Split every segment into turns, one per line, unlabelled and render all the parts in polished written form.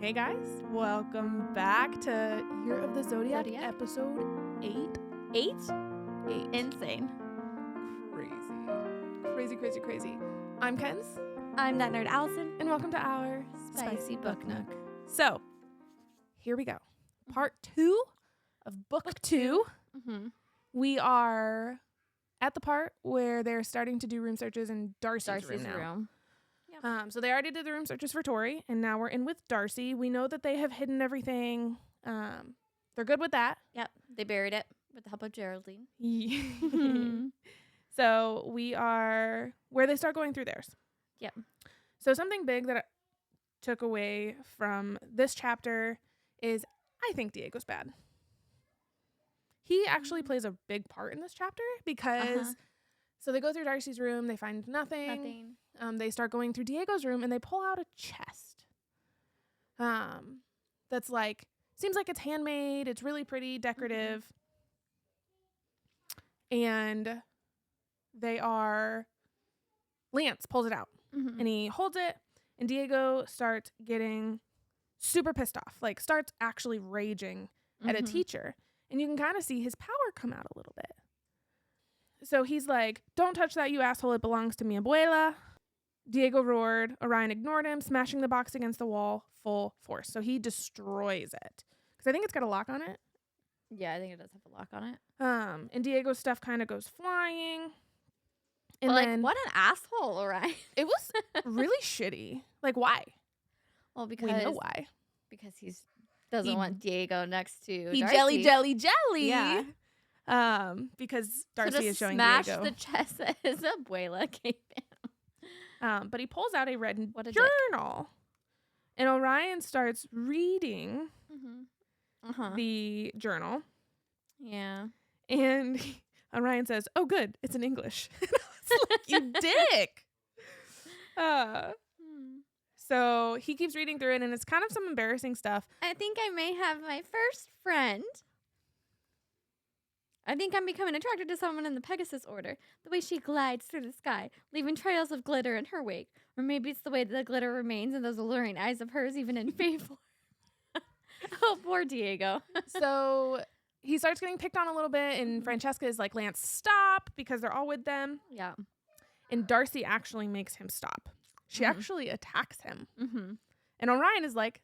Hey guys, welcome back to Year of the Zodiac. Episode 8.
8?
8.
Insane.
Crazy. I'm Ken's.
I'm that nerd Allison.
And welcome to our
Spicy Book Nook.
So, here we go. Part 2 of Book 2.
Mm-hmm.
We are at the part where they're starting to do room searches in Darcy's room now.
Yep.
So they already did the room searches for Tori, and now we're in with Darcy. We know that they have hidden everything. They're good with that.
Yep. They buried it with the help of Geraldine.
So we are where they start going through theirs.
Yep.
So something big that I took away from this chapter is I think Diego's bad. He actually plays a big part in this chapter because so they go through Darcy's room, they find nothing. They start going through Diego's room and they pull out a chest. That's like seems like it's handmade. It's really pretty, decorative. And Lance pulls it out and he holds it, and Diego starts getting super pissed off, like starts actually raging at a teacher, and you can kind of see his power come out a little bit. So he's like, "Don't touch that, you asshole, it belongs to mi abuela." Diego roared. Orion ignored him, smashing the box against the wall full force. So he destroys it because I think it's got a lock on it.
Yeah, I think it does have a lock on it.
And Diego's stuff kind of goes flying. And
But
then
what an asshole, Orion.
it was really shitty. Like, why?
Well, because
We know why.
Because he doesn't want Diego next to
He
Darcy.
jelly.
Yeah.
Because Darcy is showing
smash
Diego.
the chest that his abuela gave him.
But he pulls out a red
What a
journal. And Orion starts reading the journal.
Yeah.
And Orion says, "Oh, good. It's in English." I was like, "You dick." So he keeps reading through it, and it's kind of some embarrassing stuff.
I think I may have my first friend. I think I'm becoming attracted to someone in the Pegasus order. The way she glides through the sky, leaving trails of glitter in her wake. Or maybe it's the way that the glitter remains in those alluring eyes of hers, even in Fae form. Oh, poor Diego.
So he starts getting picked on a little bit, and Francesca is like, "Lance, stop," because they're all with them.
Yeah.
And Darcy actually makes him stop. She actually attacks him.
Mm-hmm.
And Orion is like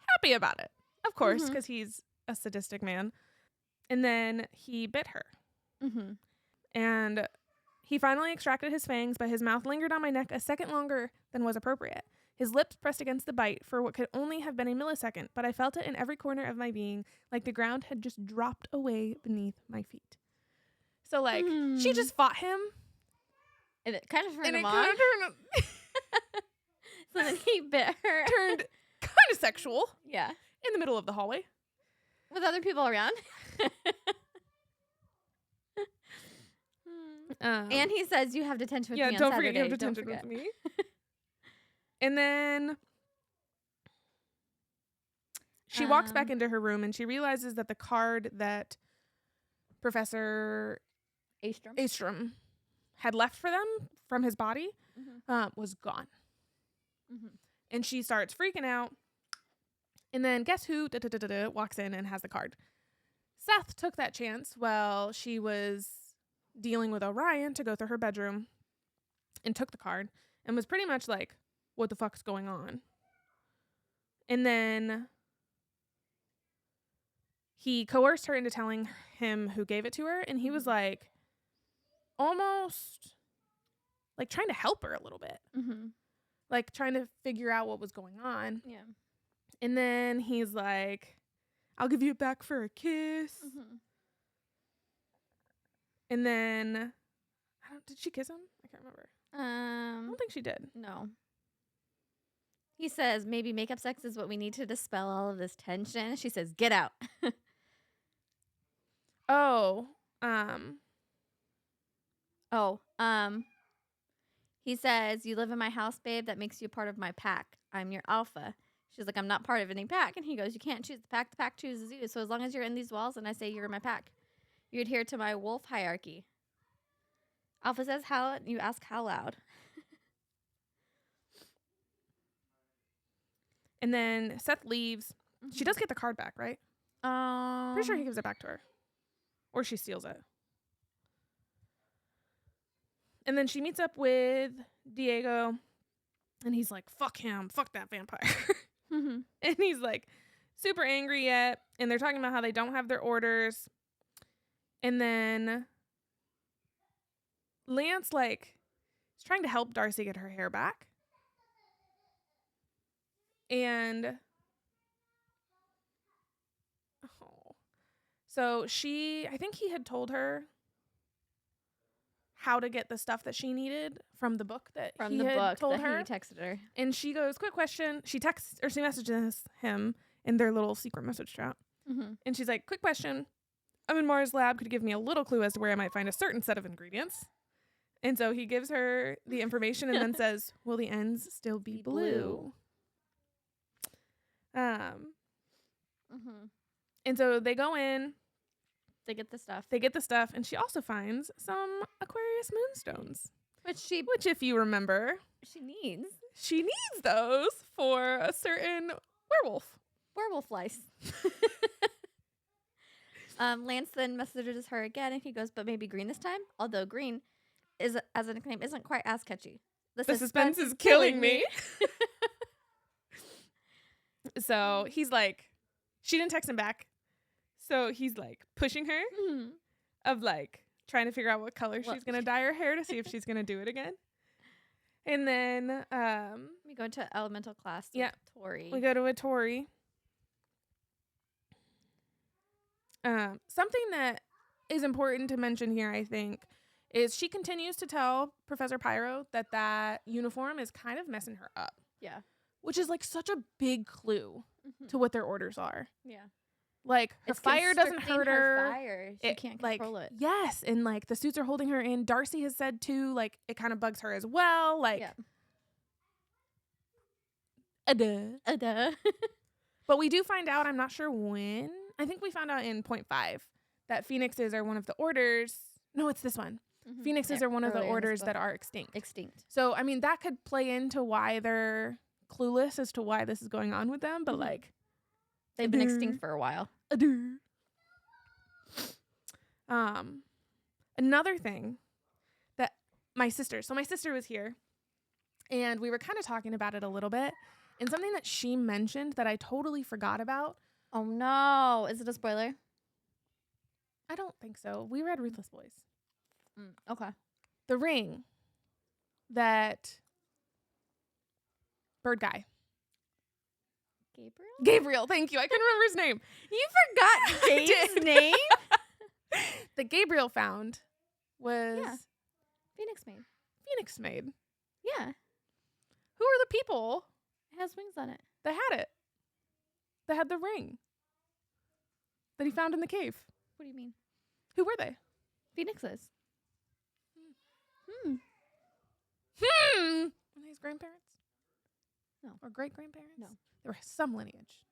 happy about it, of course, because he's a sadistic man. And then he bit her. And he finally extracted his fangs, but his mouth lingered on my neck a second longer than was appropriate. His lips pressed against the bite for what could only have been a millisecond, but I felt it in every corner of my being, like the ground had just dropped away beneath my feet. So, like, she just fought him.
And it kind of turned
And
him
it
on.
kind of turned
So then he bit her.
turned kind of sexual
Yeah.
in the middle of the hallway.
With other people around. And he says, "You have detention with me on
don't
Saturday.
forget you have detention with me." And then she walks back into her room and she realizes that the card that Professor Astrom had left for them from his body was gone. And she starts freaking out. And then guess who walks in and has the card? Seth took that chance while she was dealing with Orion to go through her bedroom and took the card and was pretty much like, "What the fuck's going on?" And then he coerced her into telling him who gave it to her, and he was like almost like trying to help her a little bit. Like trying to figure out what was going on.
Yeah.
And then he's like, "I'll give you it back for a kiss." And then did she kiss him? I can't remember. I don't think she did.
No. He says, "Maybe makeup sex is what we need to dispel all of this tension." She says, "Get out." He says, "You live in my house, babe. That makes you a part of my pack. I'm your alpha." She's like, "I'm not part of any pack." And he goes, "You can't choose the pack chooses you. So as long as you're in these walls and I say you're in my pack, you adhere to my wolf hierarchy." Alpha says, "How?" You ask, "How loud?"
And then Seth leaves. She does get the card back, right? Pretty sure he gives it back to her. Or she steals it. And then she meets up with Diego. And he's like, fuck him. Fuck that vampire. And he's like super angry yet. And they're talking about how they don't have their orders. And then Lance, like, is trying to help Darcy get her hair back. And so I think he had told her how to get the stuff that she needed from the book that he texted her. And she goes, quick question. She messages him in their little secret message chat. And she's like, quick question. I'm in Mars' lab. Could you give me a little clue as to where I might find a certain set of ingredients? And so he gives her the information and then says, will the ends still be blue? And so they go in.
They get the stuff.
And she also finds some Aquarius moonstones. Which, if you remember,
she needs.
She needs those for a certain werewolf.
Werewolf lice. Lance then messages her again, and he goes, but maybe green this time? Although green, as a nickname, isn't quite as catchy. The suspense is killing me.
So he's like, she didn't text him back. So he's like pushing her of like trying to figure out what color she's going to dye her hair to see if she's going to do it again. And then
we go to elemental class with Tori.
We go to a Tori. Something that is important to mention here, I think, is she continues to tell Professor Pyro that uniform is kind of messing her up.
Yeah.
Which is like such a big clue to what their orders are.
Yeah.
Like her fire doesn't hurt her.
She can't control it.
Yes, and like the suits are holding her in. Darcy has said too, like it kind of bugs her as well. Like, But we do find out. I'm not sure when. I think we found out in 0.5 that phoenixes are one of the orders. No, it's this one. Phoenixes are one of the orders that are extinct. So I mean that could play into why they're clueless as to why this is going on with them. But like,
they've been extinct for a while.
Another thing that my sister was here and we were kind of talking about it a little bit, and something that she mentioned that I totally forgot about.
Oh no, is it a spoiler?
I don't think so. We read Ruthless Boys.
Okay.
The ring that bird guy. Gabriel, thank you. I couldn't remember his name.
You forgot Gabe's name?
That Gabriel found was
Phoenix Maid. Yeah.
Who are the people?
It has wings on it.
That had it. That had the ring. That he found in the cave.
What do you mean?
Who were they?
Phoenixes.
Were they his grandparents?
No.
Or great-grandparents?
No.
There was some lineage.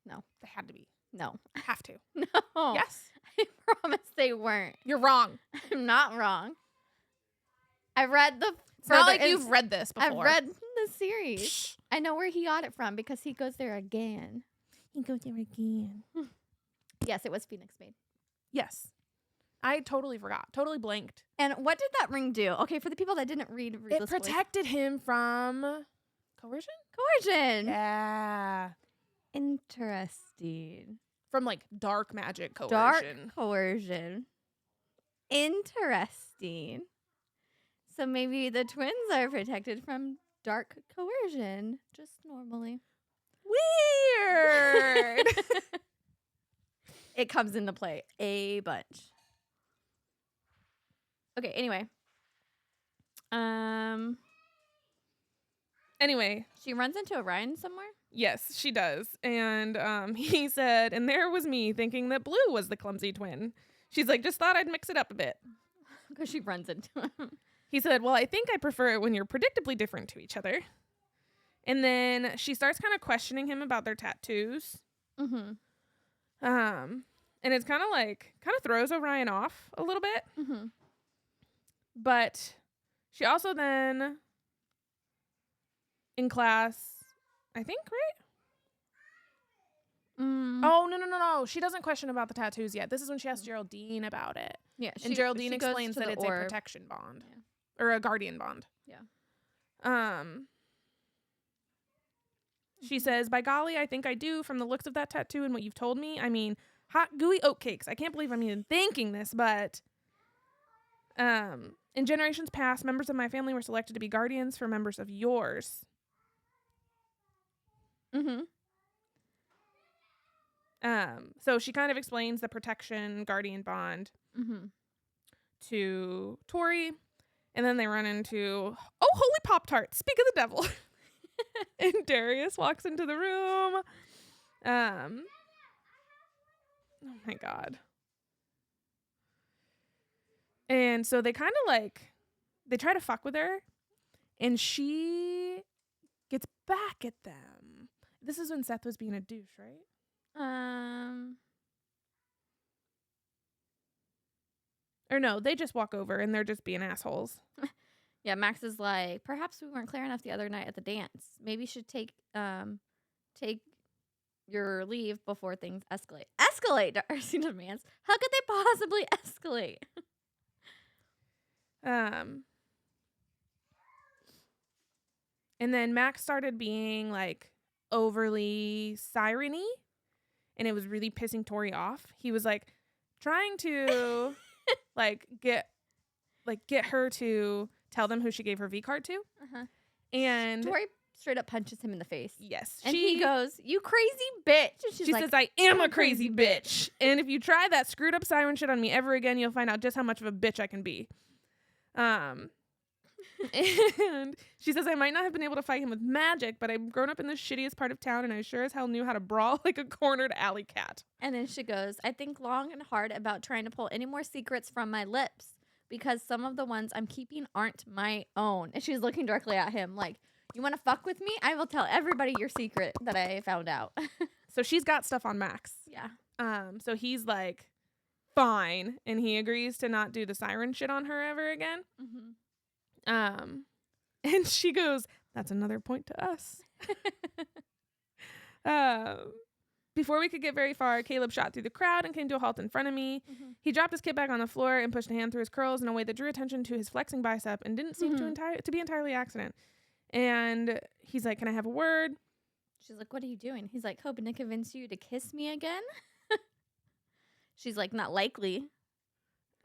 No.
They had to be.
No.
Have to.
No.
Yes?
I promise they weren't.
You're wrong.
I'm not wrong. I read the...
It's not like you've read this before.
I've read the series. I know where he got it from because he goes there again. Yes, it was Phoenix Maid.
Yes. I totally forgot. Totally blanked.
And what did that ring do? Okay, for the people that didn't read Ruthless
It protected him from coercion?
Coercion.
Yeah.
Interesting.
From like dark magic coercion.
Dark coercion. Interesting. So maybe the twins are protected from dark coercion just normally.
Weird.
It comes into play a bunch. Okay, anyway.
Anyway.
She runs into Orion somewhere?
Yes, she does. And he said, and there was me thinking that Blue was the clumsy twin. She's like, just thought I'd mix it up a bit.
Because she runs into him.
He said, well, I think I prefer it when you're predictably different to each other. And then she starts kind of questioning him about their tattoos.
Mm-hmm.
And it's kind of throws Orion off a little bit.
Mm-hmm.
But she also then, in class, I think, right? No. She doesn't question about the tattoos yet. This is when she asks Geraldine about it.
Yeah.
And Geraldine
she goes
explains
to
that
the
it's
orb.
a protection bond. Yeah. Or a guardian bond.
Yeah.
She says, by golly, I think I do from the looks of that tattoo and what you've told me. I mean, hot, gooey oatcakes. I can't believe I'm even thinking this, but in generations past, members of my family were selected to be guardians for members of yours.
Mm-hmm.
So she kind of explains the protection guardian bond to Tori, and then they run into, oh, holy Pop-Tart, speak of the devil. And Darius walks into the room. Oh my God. And so they kind of like, they try to fuck with her, and she gets back at them. This is when Seth was being a douche, right? Or no, they just walk over and they're just being assholes.
Yeah, Max is like, perhaps we weren't clear enough the other night at the dance. Maybe you should take your leave before things escalate. Escalate, Darcy demands. How could they possibly escalate?
And then Max started being like overly siren-y, and it was really pissing Tori off. He was like trying to get her to tell them who she gave her V card to. And
Tori straight up punches him in the face.
Yes.
And he goes, "You crazy bitch." And
she says, I am a crazy bitch. And if you try that screwed up siren shit on me ever again, you'll find out just how much of a bitch I can be. And she says, I might not have been able to fight him with magic, but I've grown up in the shittiest part of town, and I sure as hell knew how to brawl like a cornered alley cat.
And then she goes, I think long and hard about trying to pull any more secrets from my lips, because some of the ones I'm keeping aren't my own. And she's looking directly at him like, you want to fuck with me? I will tell everybody your secret that I found out.
So she's got stuff on Max.
Yeah.
So he's like, fine. And he agrees to not do the siren shit on her ever again. And she goes, that's another point to us. Before we could get very far, Caleb shot through the crowd and came to a halt in front of me. He dropped his kit back on the floor and pushed a hand through his curls in a way that drew attention to his flexing bicep and didn't seem to be entirely accident. And he's like, can I have a word?
She's like, what are you doing? He's like, hoping to convince you to kiss me again. She's like, not likely.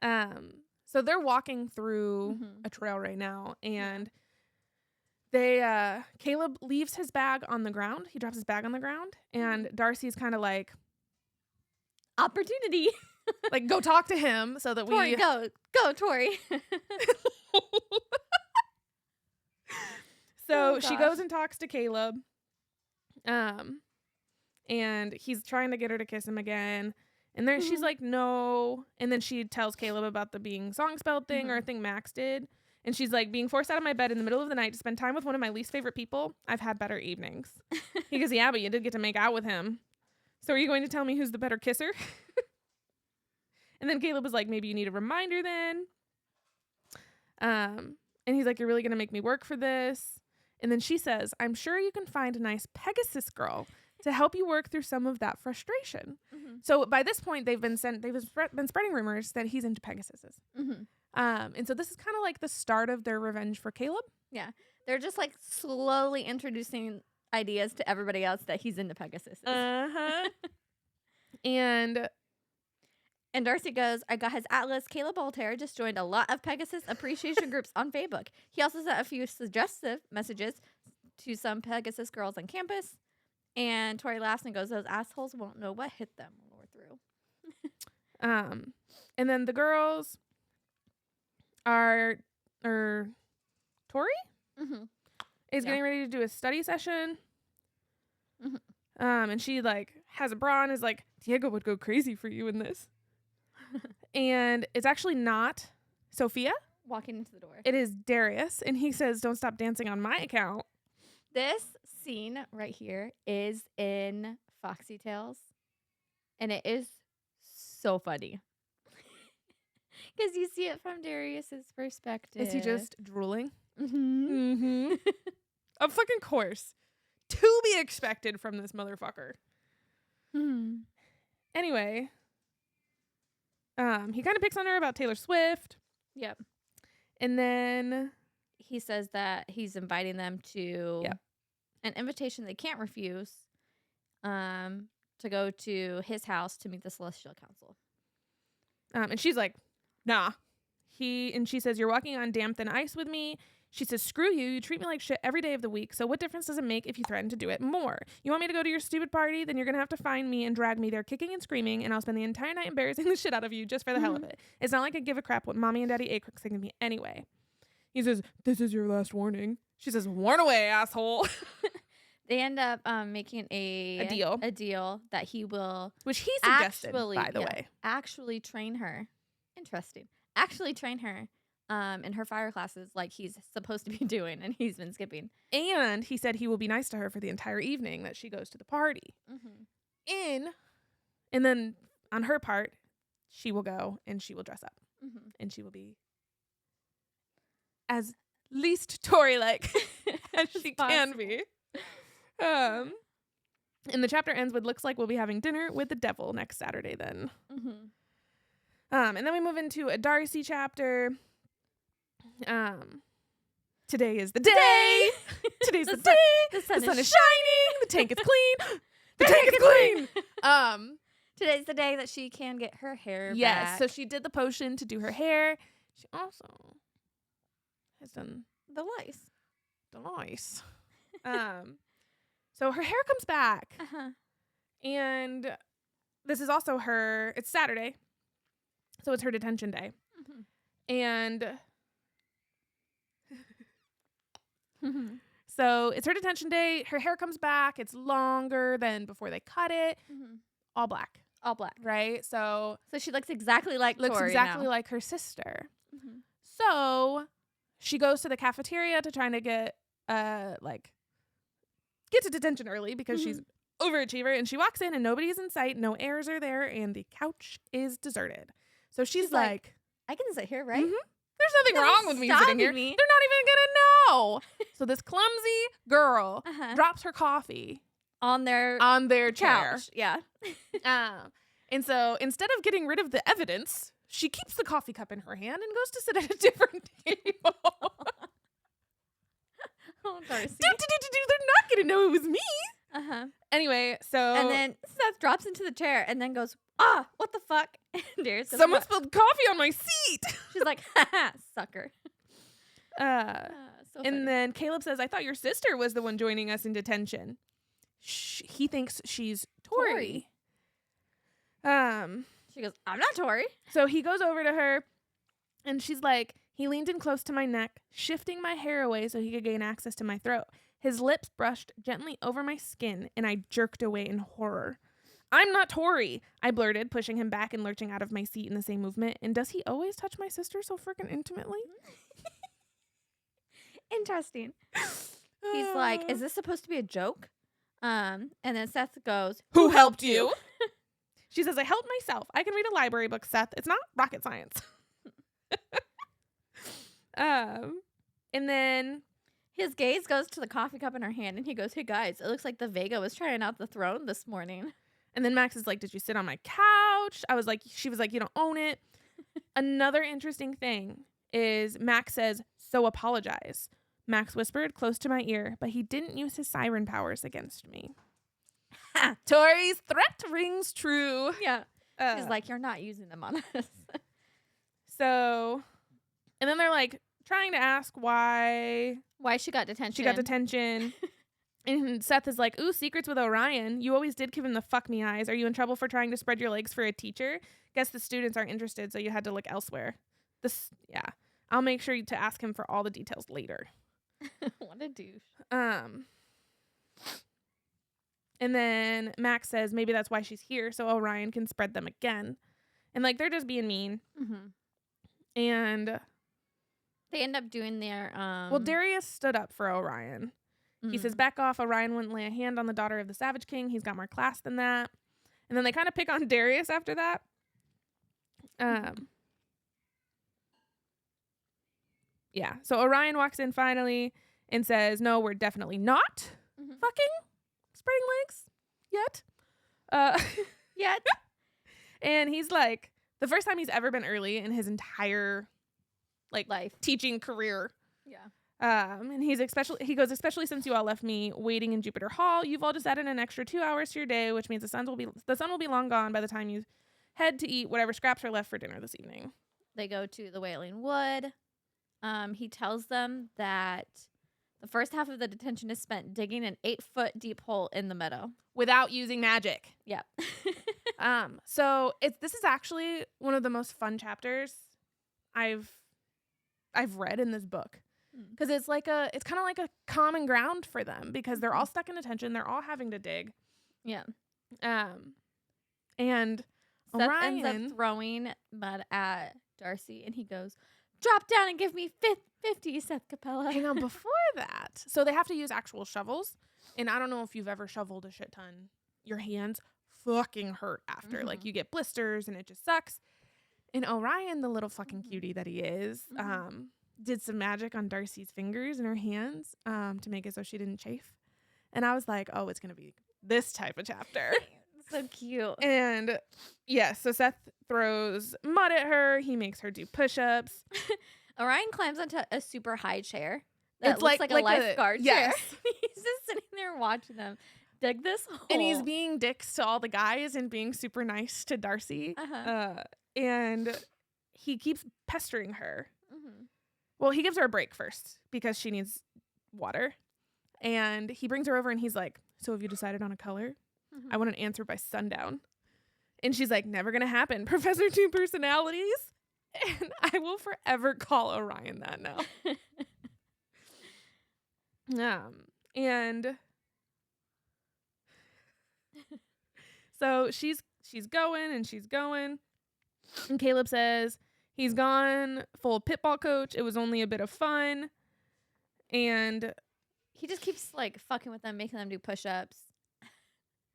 So they're walking through a trail right now, and Caleb leaves his bag on the ground. He drops his bag on the ground, and Darcy's kind of like,
opportunity.
Like, go talk to him so that
Tori, go, Tori.
So she goes and talks to Caleb, and he's trying to get her to kiss him again. And then she's like, no. And then she tells Caleb about the being song spelled thing, or a thing Max did. And she's like, being forced out of my bed in the middle of the night to spend time with one of my least favorite people. I've had better evenings. He goes, yeah, but you did get to make out with him. So are you going to tell me who's the better kisser? And then Caleb was like, maybe you need a reminder then. And he's like, you're really going to make me work for this. And then she says, I'm sure you can find a nice Pegasus girl to help you work through some of that frustration. So by this point, they've been spreading rumors that he's into Pegasuses. And so this is kind of like the start of their revenge for Caleb.
Yeah. They're just like slowly introducing ideas to everybody else that he's into Pegasuses. And Darcy goes, I got his atlas. Caleb Altair just joined a lot of Pegasus appreciation groups on Facebook. He also sent a few suggestive messages to some Pegasus girls on campus. And Tori laughs and goes, those assholes won't know what hit them when we're through.
And then the girls are, Tori is getting ready to do a study session. And she like has a bra and is like, Diego would go crazy for you in this. And it's actually not Sophia
walking into the door.
It is Darius, and he says, don't stop dancing on my account.
This scene right here is in Foxy Tales, and it is so funny. Because you see it from Darius's perspective.
Is he just drooling? Of fucking course. To be expected from this motherfucker. Anyway, he kind of picks on her about Taylor Swift.
Yep.
And then
He says that he's inviting them to an invitation they can't refuse to go to his house to meet the Celestial Council.
And she's like, nah. She says, you're walking on damp thin ice with me. She says, screw you. You treat me like shit every day of the week. So what difference does it make if you threaten to do it more? You want me to go to your stupid party? Then you're going to have to find me and drag me there kicking and screaming. And I'll spend the entire night embarrassing the shit out of you just for the hell of it. It's not like I give a crap what mommy and daddy A think of me anyway. He says, this is your last warning. She says, warn away, asshole.
They end up making a deal that he will,
which he suggested, by the way,
actually train her. Interesting. Actually train her in her fire classes like he's supposed to be doing, and he's been skipping.
And he said he will be nice to her for the entire evening that she goes to the party. And then on her part, she will go and she will dress up. And she will be as least Tory-like as she can be. And the chapter ends with, looks like we'll be having dinner with the devil next Saturday then. And then we move into a Darcy chapter. Today is the day. Today's the day. The sun is shining. The tank is clean. The tank is clean.
Today's the day that she can get her hair
yes,
back.
so she did the potion to do her hair. She also has done
the lice.
So her hair comes back. And this is also it's Saturday. So it's her detention day. And so it's her detention day. Her hair comes back. It's longer than before they cut it. All black.
All black.
Right? So
she looks exactly like Tori now.
like her sister. So she goes to the cafeteria to try to get to detention early because she's overachiever, and she walks in and nobody's in sight. No heirs are there, and the couch is deserted. So she's like,
I can sit here, right?
There's nothing wrong with me sitting here. They're not even gonna know. So this clumsy girl drops her coffee
on their
chair.
Couch. Yeah.
And so instead of getting rid of the evidence, she keeps the coffee cup in her hand and goes to sit at a different table.
Oh, Darcy.
They're not gonna know it was me. Anyway, so
and then Seth drops into the chair and then goes, what the fuck? And
someone spilled coffee on my seat.
She's like, haha, sucker.
So and then Caleb says, I thought your sister was the one joining us in detention. He thinks she's Tori.
She goes, I'm not Tori.
So he goes over to her and she's like, he leaned in close to my neck, shifting my hair away so he could gain access to my throat. His lips brushed gently over my skin, and I jerked away in horror. I'm not Tori, I blurted, pushing him back and lurching out of my seat in the same movement. And does he always touch my sister so freaking intimately?
Interesting. He's like, is this supposed to be a joke? And then Seth goes,
who helped you? She says, I helped myself. I can read a library book, Seth. It's not rocket science. And then
his gaze goes to the coffee cup in her hand, and he goes, hey, guys, it looks like the Vega was trying out the throne this morning.
And then Max is like, did you sit on my couch? She was like, you don't own it. Another interesting thing is Max says, so apologize. Max whispered close to my ear, but he didn't use his siren powers against me. Tori's threat rings true.
Yeah. She's like, you're not using them on us.
So, and then they're like trying to ask why
she got detention.
And Seth is like, ooh, secrets with Orion. You always did give him the fuck me eyes. Are you in trouble for trying to spread your legs for a teacher? Guess the students aren't interested, so you had to look elsewhere. I'll make sure to ask him for all the details later.
What a douche.
And then Max says maybe that's why she's here, so Orion can spread them again. And like, they're just being mean. And
they end up doing their
well, Darius stood up for Orion. He says, back off. Orion wouldn't lay a hand on the daughter of the Savage King. He's got more class than that. And then they kind of pick on Darius after that. Yeah. So Orion walks in finally and says, no, we're definitely not fucking spreading legs yet.
Yet.
And he's like, the first time he's ever been early in his entire
Life.
teaching career.
Yeah.
And he goes, especially since you all left me waiting in Jupiter Hall, you've all just added an extra 2 hours to your day, which means the sun will be long gone by the time you head to eat whatever scraps are left for dinner this evening.
They go to the Wailing Wood. He tells them that the first half of the detention is spent digging an 8-foot deep hole in the meadow
without using magic.
Yep.
So this is actually one of the most fun chapters I've read in this book. Because it's kind of like a common ground for them because they're all stuck in detention. They're all having to dig.
Yeah.
And
Seth ends up throwing mud at Darcy, and he goes, "Drop down and give me 50, Seth Capella."
Hang on, before that, so they have to use actual shovels. And I don't know if you've ever shoveled a shit ton. Your hands fucking hurt after. Like, you get blisters, and it just sucks. And Orion, the little fucking cutie that he is, did some magic on Darcy's fingers and her hands to make it so she didn't chafe. And I was like, oh, it's going to be this type of chapter.
So cute.
And yeah, so Seth throws mud at her. He makes her do push-ups.
Orion climbs onto a super high chair that looks like a lifeguard chair.
Yes.
He's just sitting there watching them dig this hole.
And he's being dicks to all the guys and being super nice to Darcy. And he keeps pestering her. Well, he gives her a break first because she needs water. And he brings her over and he's like, "So have you decided on a color? I want an answer by sundown." And she's like, "Never going to happen. Professor Two Personalities." And I will forever call Orion that now. And so she's going and she's going. And Caleb says, he's gone full pitball coach. It was only a bit of fun. And
he just keeps like fucking with them, making them do push-ups.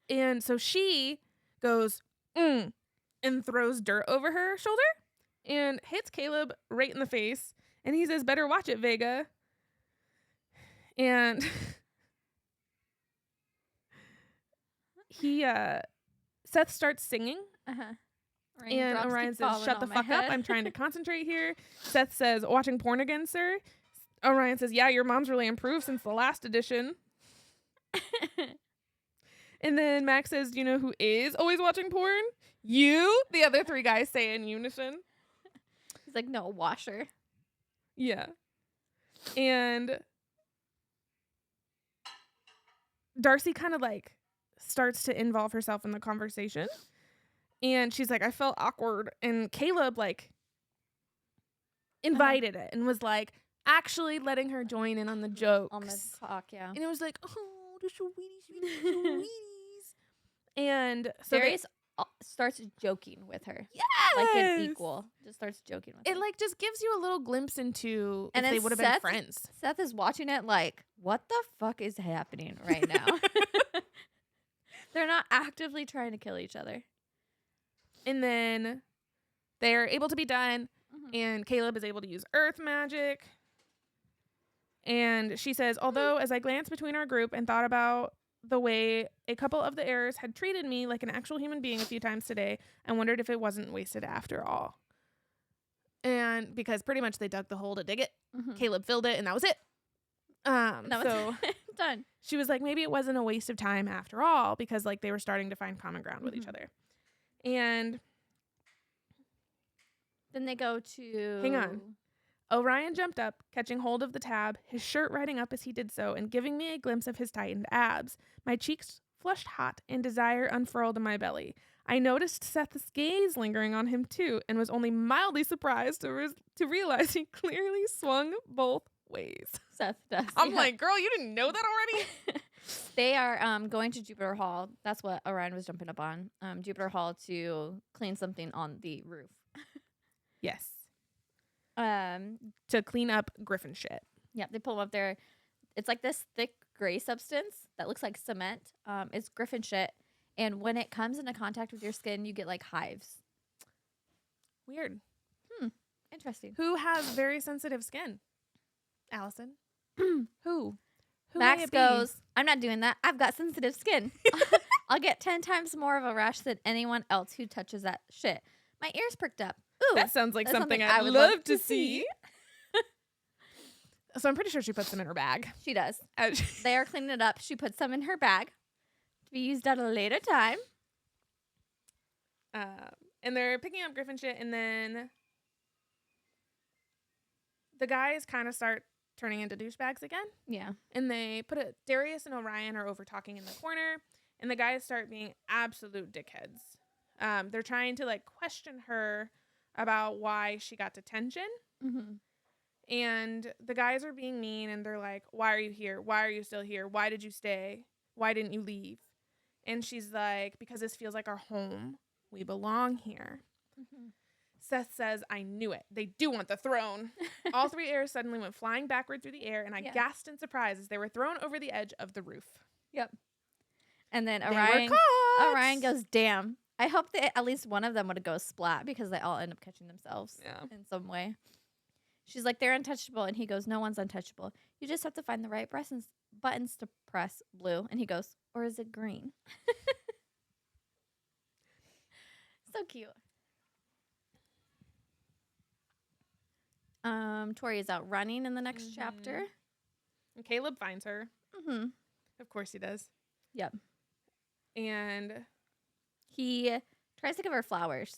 And so she goes, and throws dirt over her shoulder and hits Caleb right in the face. And he says, "Better watch it, Vega." And Seth starts singing. And Orion says, "Shut the fuck up. I'm trying to concentrate here." Seth says, "Watching porn again, sir?" Orion says, "Yeah, your mom's really improved since the last edition." And then Max says, "Do you know who is always watching porn?" "You," the other three guys say in unison.
He's like, "No, washer."
Yeah. And Darcy kind of like starts to involve herself in the conversation. And she's like, "I felt awkward." And Caleb like invited it and was like actually letting her join in on the jokes.
On the talk, yeah.
And it was like, "Oh, the sweeties. And so
Darius starts joking with her.
Yes!
Like an equal. Just starts joking with her.
It like just gives you a little glimpse into
and
if they would have been friends.
Seth is watching it like, what the fuck is happening right now? They're not actively trying to kill each other.
And then they're able to be done, and Caleb is able to use earth magic. And she says, "Although as I glanced between our group and thought about the way a couple of the errors had treated me like an actual human being a few times today, I wondered if it wasn't wasted after all." And because pretty much they dug the hole to dig it, Caleb filled it, and that was it. So
done.
She was like, maybe it wasn't a waste of time after all, because like they were starting to find common ground with each other. And
then they go to...
Hang on. Orion jumped up, catching hold of the tab, his shirt riding up as he did so, and giving me a glimpse of his tightened abs. My cheeks flushed hot, and desire unfurled in my belly. I noticed Seth's gaze lingering on him too, and was only mildly surprised to realize he clearly swung both ways.
Seth does.
I'm like, girl, you didn't know that already?
They are going to Jupiter Hall. That's what Orion was jumping up on. Jupiter Hall to clean something on the roof.
Yes. To clean up Griffin shit.
Yeah, they pull them up there. It's like this thick gray substance that looks like cement. It's Griffin shit. And when it comes into contact with your skin, you get like hives.
Weird.
Interesting.
Who has very sensitive skin? Allison. Who
Max goes, "I'm not doing that. I've got sensitive skin." I'll get 10 times more of a rash than anyone else who touches that shit. My ears pricked up. Ooh,
That sounds like
that's
something
I
I'd
would
love to see. So I'm pretty sure she puts them in her bag.
She does. They are cleaning it up. She puts some in her bag to be used at a later time.
And they're picking up Griffin shit, and then the guys kind of start turning into douchebags again.
Yeah.
And they Darius and Orion are over talking in the corner, and the guys start being absolute dickheads. They're trying to like question her about why she got detention.
Mm-hmm.
And the guys are being mean, and they're like, why are you here? Why are you still here? Why did you stay? Why didn't you leave? And she's like, because this feels like our home. We belong here.
Mm-hmm.
Seth says, I knew it. They do want the throne. All three heirs suddenly went flying backward through the air, and I gasped in surprise as they were thrown over the edge of the roof.
Yep. And then
Orion
goes, damn. I hope that at least one of them would go splat because they all end up catching themselves in some way. She's like, they're untouchable. And he goes, no one's untouchable. You just have to find the right buttons to press. Blue. And he goes, or is it green? So cute. Tori is out running in the next chapter.
And Caleb finds her.
Mm-hmm.
Of course he does.
Yep.
And
he tries to give her flowers.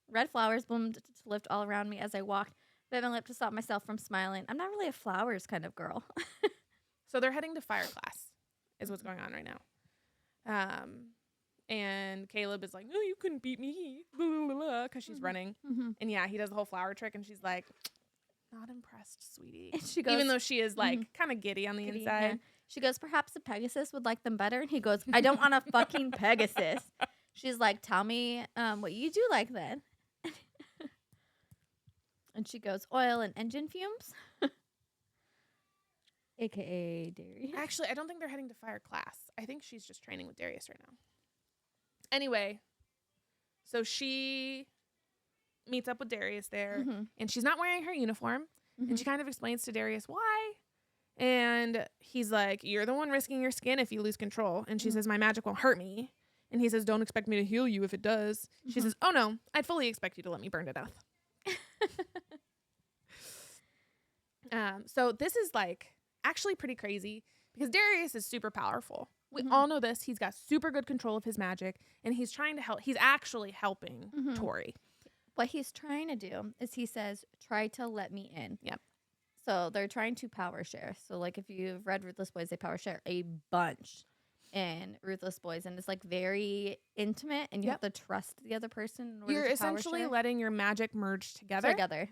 Red flowers bloomed to lift all around me as I walked. Bit my lip to stop myself from smiling. I'm not really a flowers kind of girl.
So they're heading to fire class is what's going on right now. And Caleb is like, no, you couldn't beat me, because she's running.
Mm-hmm.
And yeah, he does the whole flower trick, and she's like, not impressed, sweetie.
And she goes,
even though she is like kind of giddy on the inside.
Yeah. She goes, perhaps a Pegasus would like them better. And he goes, I don't want a fucking Pegasus. She's like, tell me what you do like then. And she goes, oil and engine fumes. AKA Darius.
Actually, I don't think they're heading to fire class. I think she's just training with Darius right now. Anyway, so she meets up with Darius there, and she's not wearing her uniform, and she kind of explains to Darius why. And he's like, you're the one risking your skin if you lose control. And she says, my magic won't hurt me. And he says, don't expect me to heal you if it does. She says, oh no, I'd fully expect you to let me burn to death. So this is like actually pretty crazy because Darius is super powerful. We all know this. He's got super good control of his magic, and he's trying to help. He's actually helping Tori.
What he's trying to do is he says, try to let me in.
Yep.
So they're trying to power share. So like if you've read Ruthless Boys, they power share a bunch in Ruthless Boys, and it's like very intimate, and you have to trust the other person. In order
You're
to
essentially
power
letting your magic merge together.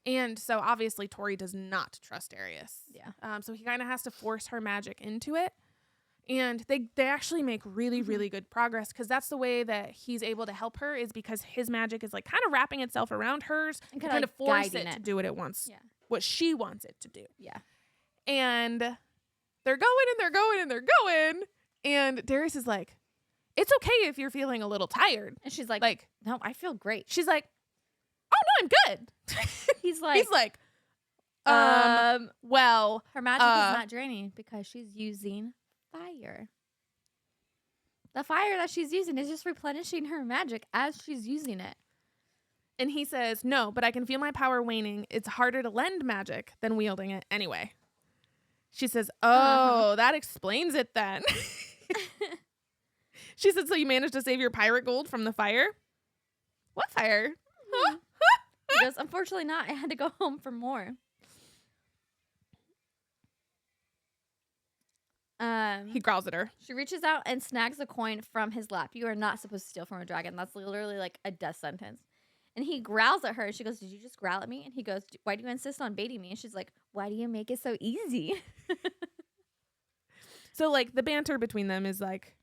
And so obviously Tori does not trust Darius.
Yeah.
So he kind of has to force her magic into it. And they actually make really, really good progress because that's the way that he's able to help her is because his magic is like kind of wrapping itself around hers and kind of force it to do what it wants, what she wants it to do.
Yeah.
And they're going and they're going and they're going. And Darius is like, it's okay if you're feeling a little tired.
And she's like, no, I feel great.
She's like, oh, no, I'm good.
He's like,
well,
her magic is not draining because she's using fire. The fire that she's using is just replenishing her magic as she's using it.
And he says, no, but I can feel my power waning. It's harder to lend magic than wielding it anyway. She says, oh, that explains it then. She said, so you managed to save your pirate gold from the fire? What fire? Huh?
He goes, unfortunately not. I had to go home for more.
He growls at her.
She reaches out and snags a coin from his lap. You are not supposed to steal from a dragon. That's literally like a death sentence. And he growls at her. And she goes, did you just growl at me? And he goes, why do you insist on baiting me? And she's like, why do you make it so easy?
So like the banter between them is like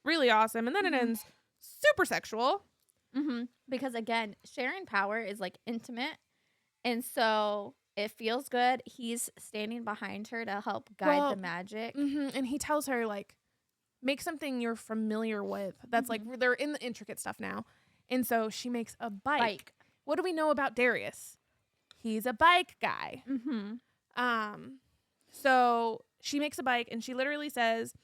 really awesome. And then it ends super sexual.
Because again, sharing power is like intimate. And so it feels good. He's standing behind her to help guide the magic.
And he tells her, like, make something you're familiar with. That's like, they're in the intricate stuff now. And so she makes a bike. What do we know about Darius? He's a bike guy. So she makes a bike, and she literally says,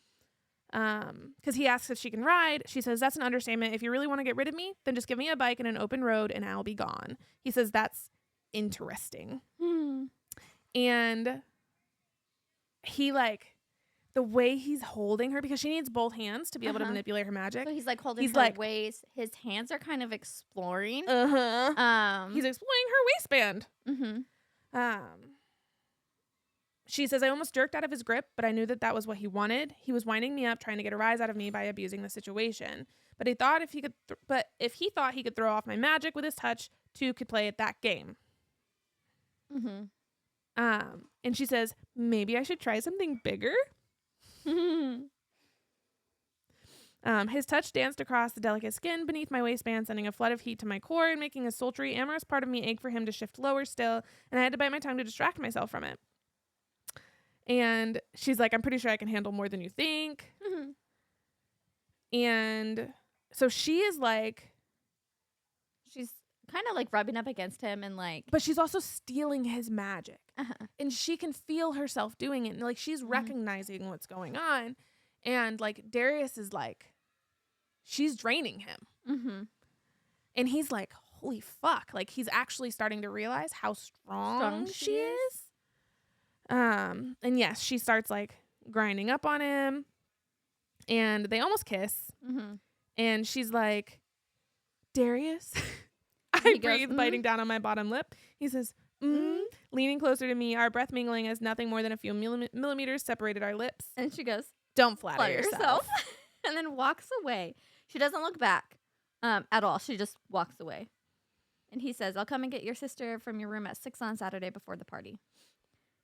Because he asks if she can ride. She says, that's an understatement. If you really want to get rid of me, then just give me a bike and an open road and I'll be gone. He says, that's interesting. And he like, the way he's holding her, because she needs both hands to be able to manipulate her magic.
So he's like holding her waist. His hands are kind of exploring.
He's exploring her waistband. She says, I almost jerked out of his grip, but I knew that was what he wanted. He was winding me up, trying to get a rise out of me by abusing the situation. But he thought if he thought he could throw off my magic with his touch, two could play at that game. And she says, maybe I should try something bigger. His touch danced across the delicate skin beneath my waistband, sending a flood of heat to my core and making a sultry, amorous part of me ache for him to shift lower still, and I had to bite my tongue to distract myself from it. And she's like, I'm pretty sure I can handle more than you think. And so she is like...
She's kind of like rubbing up against him and like...
But she's also stealing his magic. And she can feel herself doing it. And like she's recognizing what's going on. And like Darius is like... She's draining him. And he's like, holy fuck. Like he's actually starting to realize how strong she is. And yes, she starts like grinding up on him and they almost kiss. And she's like, Darius, I breathe, biting down on my bottom lip. He says, leaning closer to me, our breath mingling as nothing more than a few millimeters separated our lips.
And she goes,
don't flatter yourself.
And then walks away. She doesn't look back at all. She just walks away. And he says, I'll come and get your sister from your room at 6 on Saturday before the party.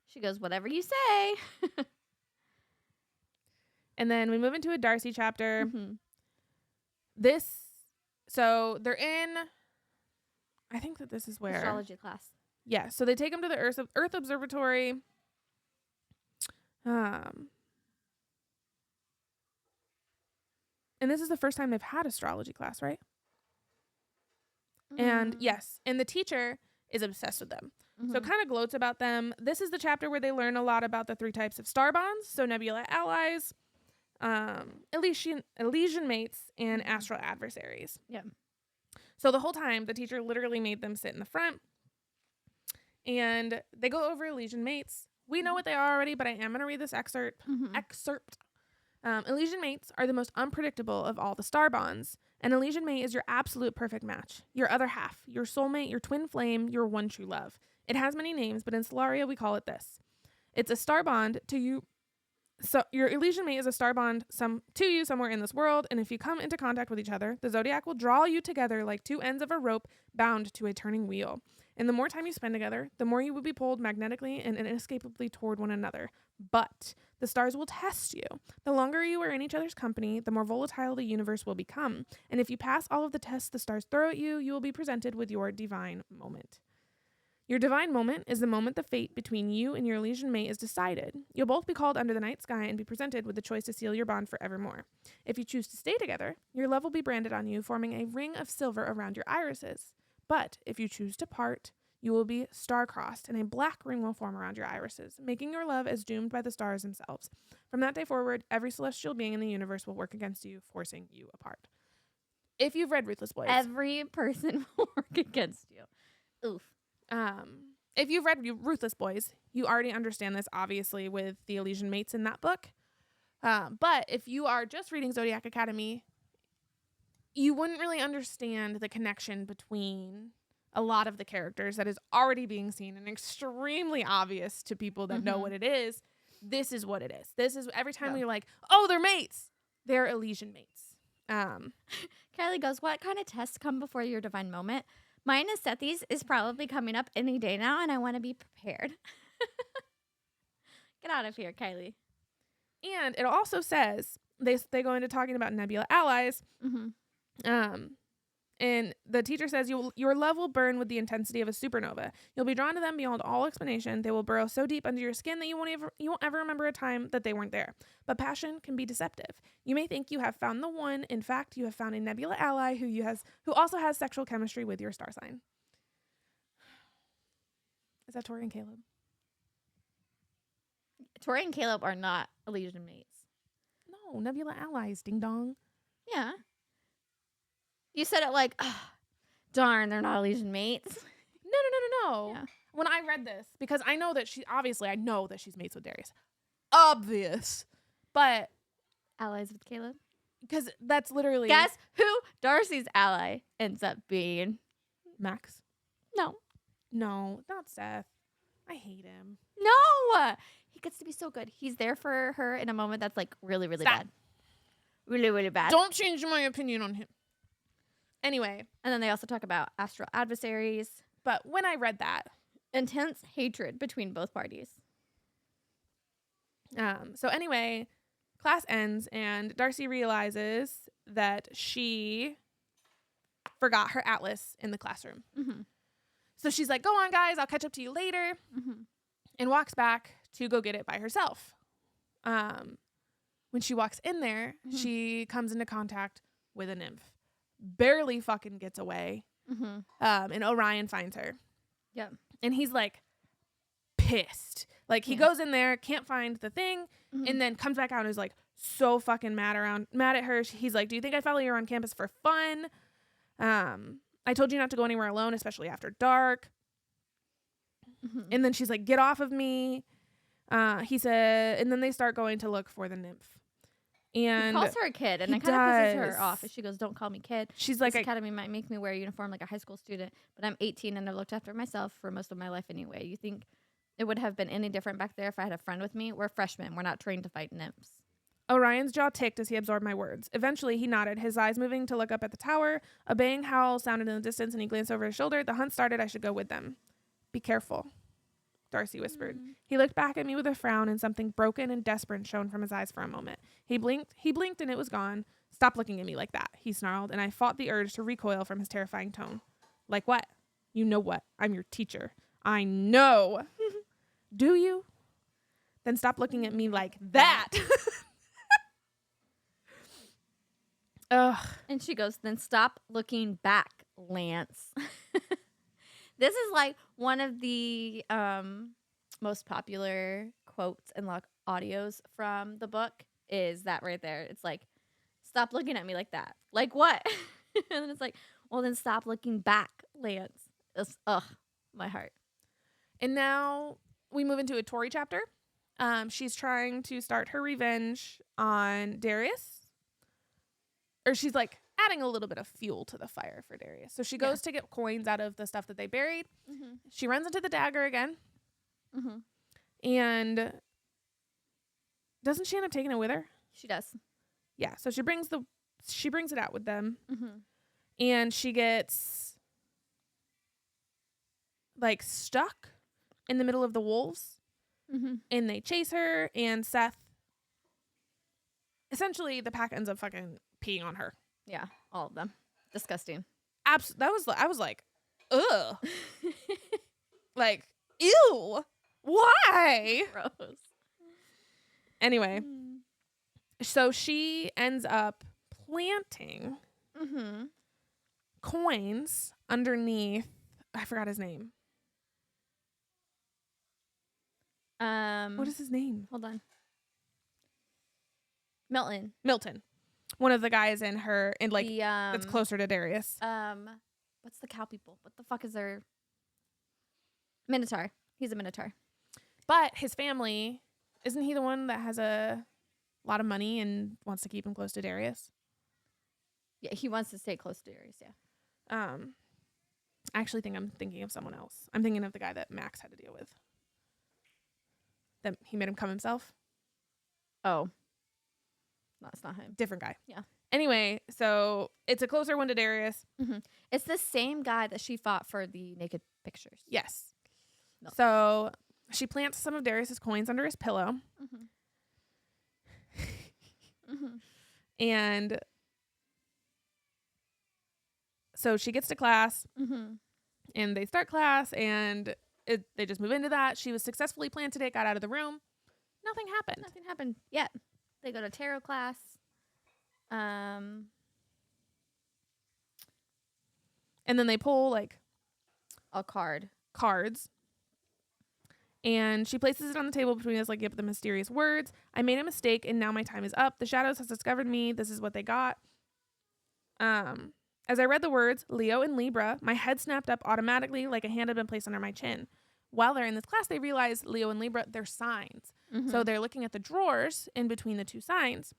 She goes, whatever you say.
And then we move into a Darcy chapter. So they're in, I think that this is where.
Astrology class.
Yeah. So they take him to the Earth Observatory. And this is the first time they've had astrology class, right? And yes. And the teacher is obsessed with them. So kind of gloats about them. This is the chapter where they learn a lot about the 3 types of star bonds. So nebula allies, Elysian mates, and astral adversaries.
Yeah.
So the whole time, the teacher literally made them sit in the front. And they go over Elysian mates. We know what they are already, but I am going to read this excerpt. Elysian mates are the most unpredictable of all the star bonds. An Elysian mate is your absolute perfect match. Your other half, your soulmate, your twin flame, your one true love. It has many names, but in Solaria we call it this. It's a star bond to you. So your Elysian mate is a star bond to you somewhere in this world, and if you come into contact with each other, the Zodiac will draw you together like 2 ends of a rope bound to a turning wheel. And the more time you spend together, the more you will be pulled magnetically and inescapably toward one another. But the stars will test you. The longer you are in each other's company, the more volatile the universe will become. And if you pass all of the tests the stars throw at you, you will be presented with your divine moment. Your divine moment is the moment the fate between you and your Elysian mate is decided. You'll both be called under the night sky and be presented with the choice to seal your bond forevermore. If you choose to stay together, your love will be branded on you, forming a ring of silver around your irises. But if you choose to part, you will be star-crossed, and a black ring will form around your irises, making your love as doomed by the stars themselves. From that day forward, every celestial being in the universe will work against you, forcing you apart. If you've read Ruthless Boys.
Every person will work against you. Oof.
If you've read Ruthless Boys, you already understand this, obviously, with the Elysian mates in that book. But if you are just reading Zodiac Academy, you wouldn't really understand the connection between a lot of the characters that is already being seen and extremely obvious to people that know what it is. This is what it is. This is every time you're like, oh, they're mates. They're Elysian mates.
Kylie goes, what kind of tests come before your divine moment? Mine is Sethi's is probably coming up any day now, and I want to be prepared. Get out of here, Kylie.
And it also says, they go into talking about nebula allies. And the teacher says, your love will burn with the intensity of a supernova. You'll be drawn to them beyond all explanation. They will burrow so deep under your skin that you won't ever remember a time that they weren't there. But passion can be deceptive. You may think you have found the one. In fact, you have found a nebula ally who also has sexual chemistry with your star sign. Is that Tori and Caleb?
Tori and Caleb are not Elysian mates.
No, Nebula allies, ding dong.
Yeah. You said it like, oh, darn, they're not Elysian mates.
No.
Yeah.
When I read this, because I know that I know that she's mates with Darius. Obvious. But
Allies with Caleb.
because that's literally.
Guess who Darcy's ally ends up being?
Max.
No.
No, not Seth. I hate him.
No. He gets to be so good. He's there for her in a moment that's like really, really
Stop.
bad. Really, really bad.
Don't change my opinion on him. Anyway.
And then they also talk about astral adversaries.
But when I read that.
Intense hatred between both parties.
So anyway, class ends and Darcy realizes that she forgot her atlas in the classroom.
Mm-hmm.
So she's like, go on, guys. I'll catch up to you later.
Mm-hmm.
And walks back to go get it by herself. When she walks in there, she comes into contact with a nymph. Barely fucking gets away.
Mm-hmm.
And Orion finds her.
Yep.
And he's like pissed. Like he goes in there, can't find the thing, and then comes back out and is like so fucking mad at her. He's like, do you think I follow you around campus for fun? I told you not to go anywhere alone, especially after dark.
Mm-hmm.
And then she's like, get off of me. He said, and then they start going to look for the nymph. And
he calls her a kid, and
he
it kind of pisses
does.
her off. She goes, don't call me kid.
she's
This
like,
academy might make me wear a uniform like a high school student, but I'm 18 and I've looked after myself for most of my life anyway. You think it would have been any different back there if I had a friend with me? We're freshmen. We're not trained to fight nymphs.
Orion's jaw ticked as he absorbed my words. Eventually, he nodded, his eyes moving to look up at the tower. A baying howl sounded in the distance, and he glanced over his shoulder. The hunt started. I should go with them. Be careful, Darcy whispered. He looked back at me with a frown, and something broken and desperate shone from his eyes for a moment. He blinked, and it was gone. Stop looking at me like that, he snarled, and I fought the urge to recoil from his terrifying tone. Like what? You know what? I'm your teacher. I know. Do you? Then stop looking at me like that. Ugh.
And she goes, then stop looking back, Lance. This is like one of the most popular quotes and audios from the book is that right there. It's like, stop looking at me like that. Like what? And then it's like, well, then stop looking back, Lance. It's, my heart.
And now we move into a Tori chapter. She's trying to start her revenge on Darius. Or she's like adding a little bit of fuel to the fire for Darius. So she goes to get coins out of the stuff that they buried. Mm-hmm. She runs into the dagger again. Mm-hmm. And doesn't she end up taking it with her?
She does.
Yeah. So she brings it out with them.
Mm-hmm.
And she gets like stuck in the middle of the wolves. Mm-hmm. And they chase her, and Seth, essentially the pack ends up fucking peeing on her.
Yeah, all of them. Disgusting.
I was like, ugh. Like, ew. Why?
Gross.
Anyway, so she ends up planting coins underneath, I forgot his name. What is his name?
Hold on. Milton.
One of the guys in like
the,
that's closer to Darius.
What's the cow people? What the fuck is their Minotaur? He's a Minotaur.
But his family, isn't he the one that has a lot of money and wants to keep him close to Darius?
Yeah, he wants to stay close to Darius, yeah.
I actually think I'm thinking of someone else. I'm thinking of the guy that Max had to deal with. That he made him come himself.
Oh. No, it's not him.
Different guy.
Yeah.
Anyway, so it's a closer one to Darius.
Mm-hmm. It's the same guy that she fought for the naked pictures.
Yes.
No.
So she plants some of Darius's coins under his pillow. And so she gets to class and they start class and they just move into that. She was successfully planted it, got out of the room. Nothing happened
yet. They go to tarot class. And
then they pull like
a cards.
And she places it on the table between us, like, yep, the mysterious words. I made a mistake, and now my time is up. The shadows has discovered me. This is what they got. As I read the words, Leo and Libra, my head snapped up automatically like a hand had been placed under my chin. While they're in this class, they realize Leo and Libra, they're signs. So they're looking at the drawers in between the two signs.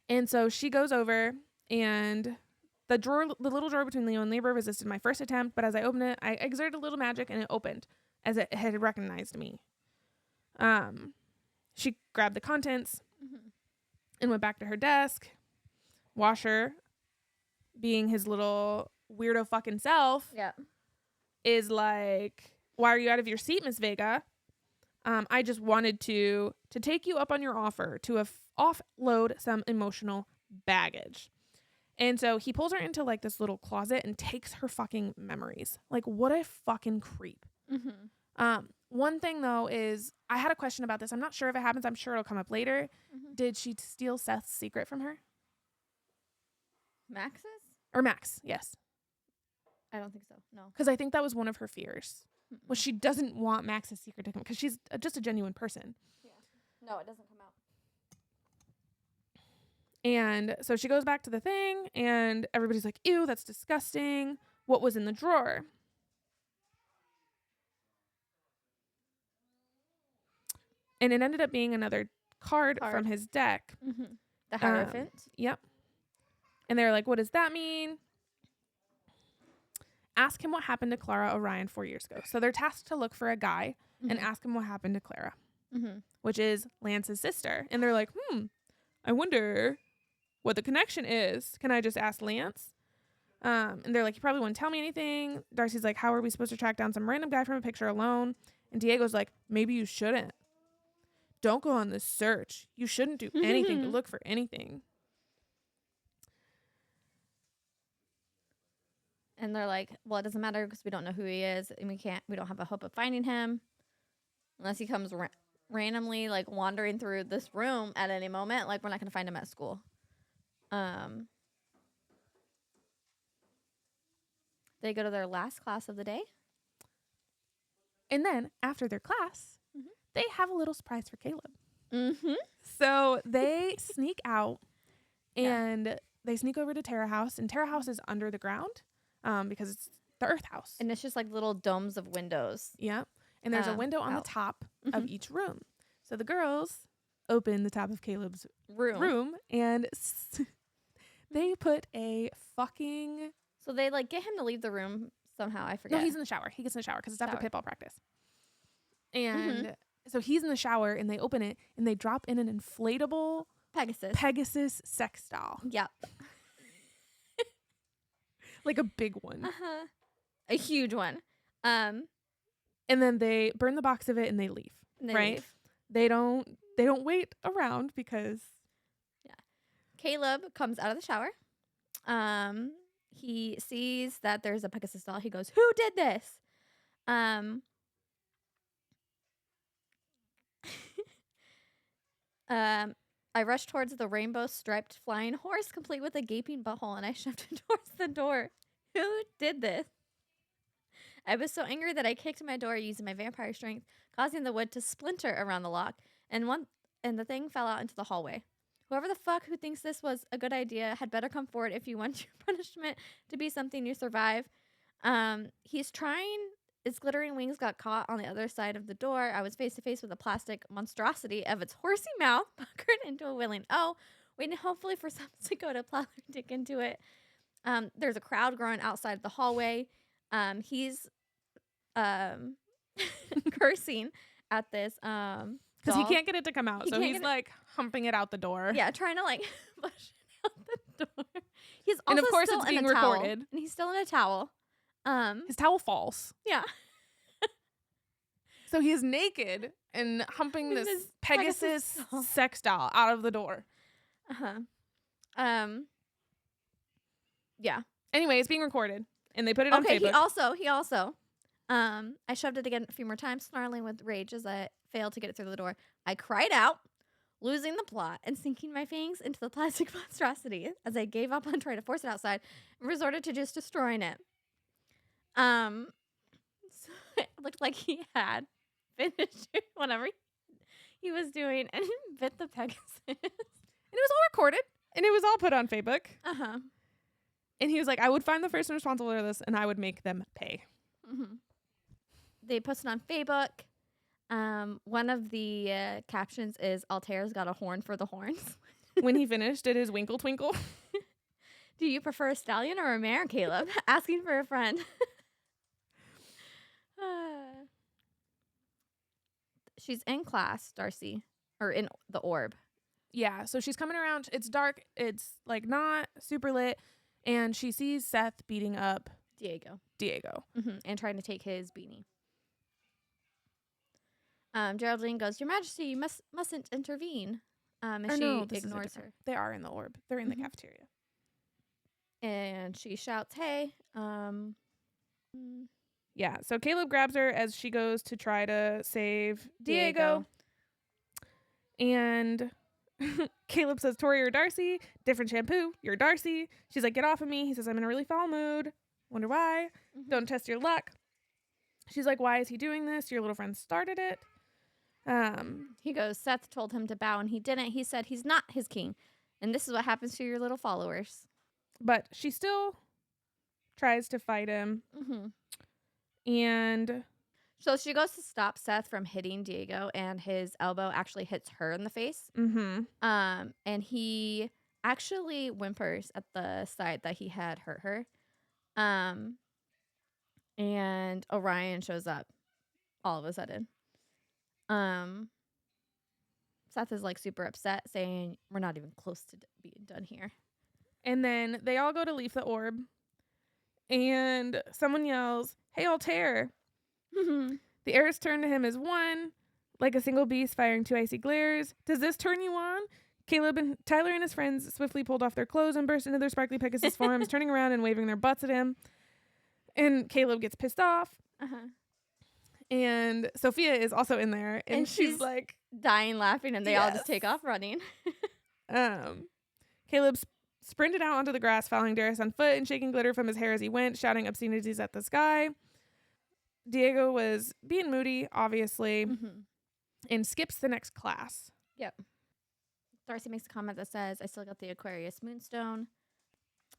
And so she goes over, and the little drawer between Leo and Libra resisted my first attempt, but as I opened it, I exerted a little magic, and it opened as it had recognized me. She grabbed the contents and went back to her desk. Washer, being his little weirdo fucking self, is like, why are you out of your seat, Miss Vega? I just wanted to take you up on your offer to offload some emotional baggage. And so he pulls her into like this little closet and takes her fucking memories. Like, what a fucking creep. One thing though is, I had a question about this. I'm not sure if it happens. I'm sure it'll come up later. Did she steal Seth's secret from her?
Max's?
Or Max, yes.
I don't think so. No. Because
I think that was one of her fears. Was she doesn't want Max's secret to come, because she's just a genuine person.
Yeah. No, it doesn't come out.
And so she goes back to the thing, and everybody's like, ew, that's disgusting. What was in the drawer? And it ended up being another card. From his deck.
The Hierophant.
Yep. And they're like, what does that mean? Ask him what happened to Clara Orion 4 years ago. So they're tasked to look for a guy and ask him what happened to Clara, which is Lance's sister. And they're like, I wonder what the connection is. Can I just ask Lance? And they're like, you probably wouldn't tell me anything. Darcy's like, how are we supposed to track down some random guy from a picture alone? And Diego's like, maybe you shouldn't. Don't go on this search. You shouldn't do anything to look for anything.
And they're like, well, it doesn't matter because we don't know who he is, and we don't have a hope of finding him unless he comes randomly, like, wandering through this room at any moment. Like, we're not going to find him at school. They go to their last class of the day.
And then after their class, they have a little surprise for Caleb. So they sneak out, and they sneak over to Terra House, and Terra House is under the ground. Because it's the Earth House.
And it's just like little domes of windows.
Yeah. And there's a window on the top of each room. So the girls open the top of Caleb's room and they put a fucking...
So they like get him to leave the room somehow. I forget.
No, he's in the shower. He gets in the shower because it's after pitball practice. And so he's in the shower, and they open it, and they drop in an inflatable Pegasus sex doll.
Yep.
Like a big one.
A huge one.
And then they burn the box of it, and they leave. They don't wait around because...
Yeah. Caleb comes out of the shower. He sees that there's a Pegasus doll. He goes, who did this? I rushed towards the rainbow-striped flying horse, complete with a gaping butthole, and I shoved it towards the door. Who did this? I was so angry that I kicked my door using my vampire strength, causing the wood to splinter around the lock, and the thing fell out into the hallway. Whoever the fuck who thinks this was a good idea had better come forward if you want your punishment to be something you survive. He's trying... Its glittering wings got caught on the other side of the door. I was face to face with a plastic monstrosity of its horsey mouth puckered into a willing O, waiting hopefully for someone to go to plow their dick into it. There's a crowd growing outside the hallway. He's cursing at this
because he can't get it to come out. So he's like humping it out the door.
Yeah, trying to like push it out the door. He's also
and of course
still
it's
in
being
a towel,
recorded.
and he's still in a towel.
His towel falls.
Yeah.
So he is naked and humping this Pegasus sex doll out of the door.
Yeah.
Anyway, it's being recorded, and they put it on Facebook.
He also, I shoved it again a few more times, snarling with rage as I failed to get it through the door. I cried out, losing the plot and sinking my fangs into the plastic monstrosity as I gave up on trying to force it outside and resorted to just destroying it. So it looked like he had finished whatever he was doing and bit the Pegasus.
And it was all recorded. And it was all put on Facebook.
Uh-huh.
And he was like, I would find the person responsible for this and I would make them pay.
Mm-hmm. They posted on Facebook. One of the captions is Altair's got a horn for the horns.
When he finished, did his winkle twinkle.
Do you prefer a stallion or a mare, Caleb? Asking for a friend. She's in class, Darcy, or in the orb.
Yeah, so she's coming around. It's dark. It's like not super lit. And she sees Seth beating up
Diego.
Mm-hmm.
And trying to take his beanie. Geraldine goes, Your Majesty, you mustn't intervene. And she ignores her.
They are in the orb. They're in the cafeteria.
And she shouts, hey.
Yeah, so Caleb grabs her as she goes to try to save Diego. And Caleb says, Tori or Darcy, different shampoo, you're Darcy. She's like, get off of me. He says, I'm in a really foul mood. Wonder why. Don't test your luck. She's like, why is he doing this? Your little friend started it.
He goes, Seth told him to bow and he didn't. He said he's not his king. And this is what happens to your little followers.
But she still tries to fight him. And
so she goes to stop Seth from hitting Diego, and his elbow actually hits her in the face. And he actually whimpers at the side that he had hurt her. And Orion shows up all of a sudden. Seth is like super upset, saying, we're not even close to being done here.
And then they all go to leave the orb. And someone yells, hey, Altair. The heirs turn to him as one, like a single beast firing two icy glares. Does this turn you on? Tyler and his friends swiftly pulled off their clothes and burst into their sparkly Pegasus forms, turning around and waving their butts at him. And Caleb gets pissed off. And Sophia is also in there. And she's like
dying laughing, and they all just take off running.
Caleb sprinted out onto the grass, following Darcy on foot and shaking glitter from his hair as he went, shouting obscenities at the sky. Diego was being moody, obviously, and skips the next class.
Yep. Darcy makes a comment that says, I still got the Aquarius Moonstone.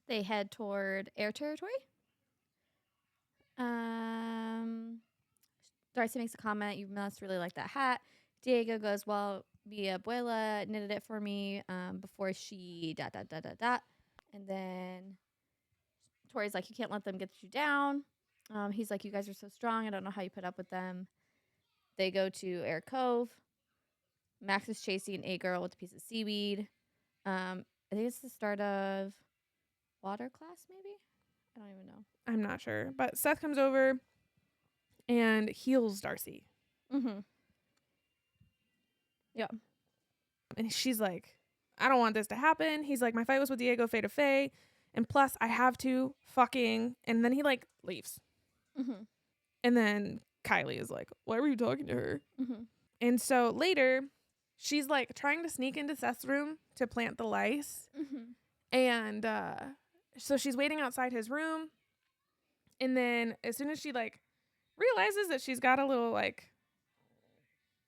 They head toward air territory. Darcy makes a comment, you must really like that hat. Diego goes, well, mi abuela knitted it for me before she ... And then Tori's like, you can't let them get you down. He's like, you guys are so strong. I don't know how you put up with them. They go to Air Cove. Max is chasing a girl with a piece of seaweed. I think it's the start of water class, maybe? I don't even know.
I'm not sure. But Seth comes over and heals Darcy.
Yeah.
And she's like, I don't want this to happen. He's like, my fight was with Diego Fae to Fae. And plus, I have to fucking... And then he, like, leaves. And then Kylie is like, why were you talking to her? And so later, she's, like, trying to sneak into Seth's room to plant the lice. And so she's waiting outside his room. And then as soon as she, like, realizes that she's got a little, like,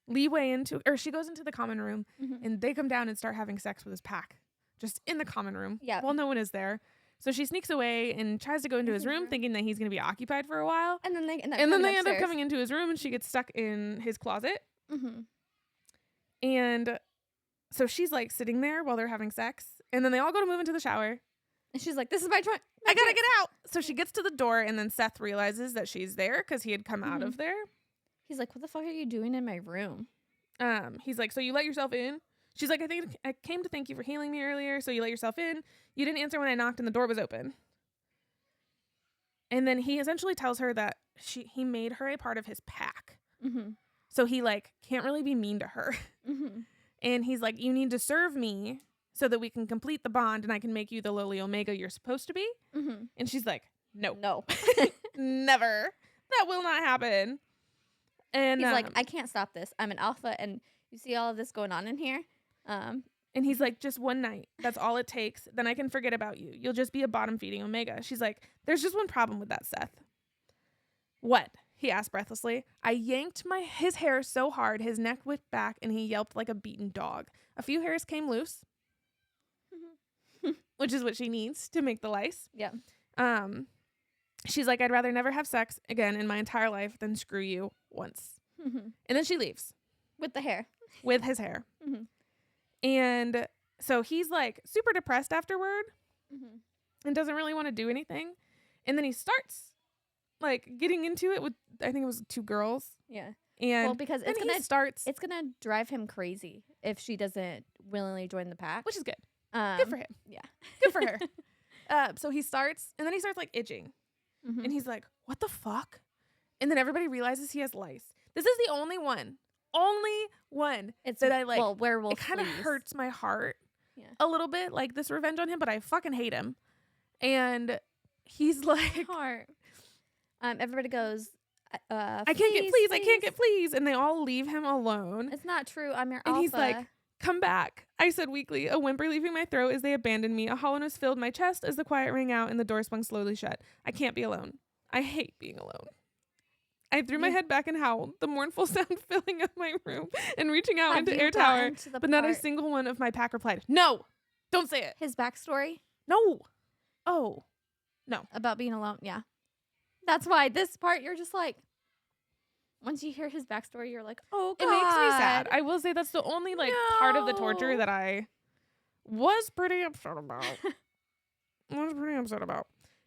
leeway into... Or she goes into the common room, and they come down and start having sex with his pack. Just in the common room.
Yeah.
While no one is there. So she sneaks away and tries to go into his room thinking that he's going to be occupied for a while.
And then they end
up coming into his room, and she gets stuck in his closet. And so she's like sitting there while they're having sex. And then they all go to move into the shower.
And she's like, this is my choice.
I got to get out. So she gets to the door, and then Seth realizes that she's there because he had come out of there.
He's like, what the fuck are you doing in my room?
He's like, so you let yourself in? She's like, I came to thank you for healing me earlier, so you let yourself in. You didn't answer when I knocked and the door was open. And then he essentially tells her that he made her a part of his pack. So he, like, can't really be mean to her. And he's like, you need to serve me so that we can complete the bond and I can make you the lowly omega you're supposed to be. And she's like, no. Never. That will not happen. And
he's like, I can't stop this. I'm an alpha, and you see all of this going on in here.
And he's like, just one night. That's all it takes. Then I can forget about you. You'll just be a bottom-feeding omega. She's like, there's just one problem with that, Seth. What? he asked breathlessly. I yanked his hair so hard, his neck whipped back, and he yelped like a beaten dog. A few hairs came loose, which is what she needs to make the lice.
Yeah.
She's like, I'd rather never have sex again in my entire life than screw you once. And then she leaves.
With the hair.
With his hair. And so he's like super depressed afterward and doesn't really want to do anything. And then he starts like getting into it with, I think it was 2 girls.
Yeah.
And
well, because
it's
gonna drive him crazy if she doesn't willingly join the pack.
Which is good. Good for him.
Yeah.
Good for her. So he starts, and then he starts like itching. And he's like, what the fuck? And then everybody realizes he has lice. This is the only one
It's
that I like.
Well, werewolf.
It kind of hurts my heart
Yeah.
a little bit, like this revenge on him, but I fucking hate him. And he's like,
heart. Everybody goes,
I can't get fleas. I can't get fleas. And they all leave him alone.
It's not true. I'm your
And
alpha.
he's like, come back. I said weakly, a whimper leaving my throat as they abandoned me. A hollowness filled my chest as the quiet rang out and the door swung slowly shut. I can't be alone. I hate being alone. I threw my head back and howled, the mournful sound filling up my room and reaching out into air tower. But not a single one of my pack replied. No, don't say it.
His backstory?
No. Oh, no.
About being alone. Yeah. That's why this part, you're just like, once you hear his backstory, you're like, oh, God.
It makes me sad. I will say that's the only part of the torture that I was pretty upset about.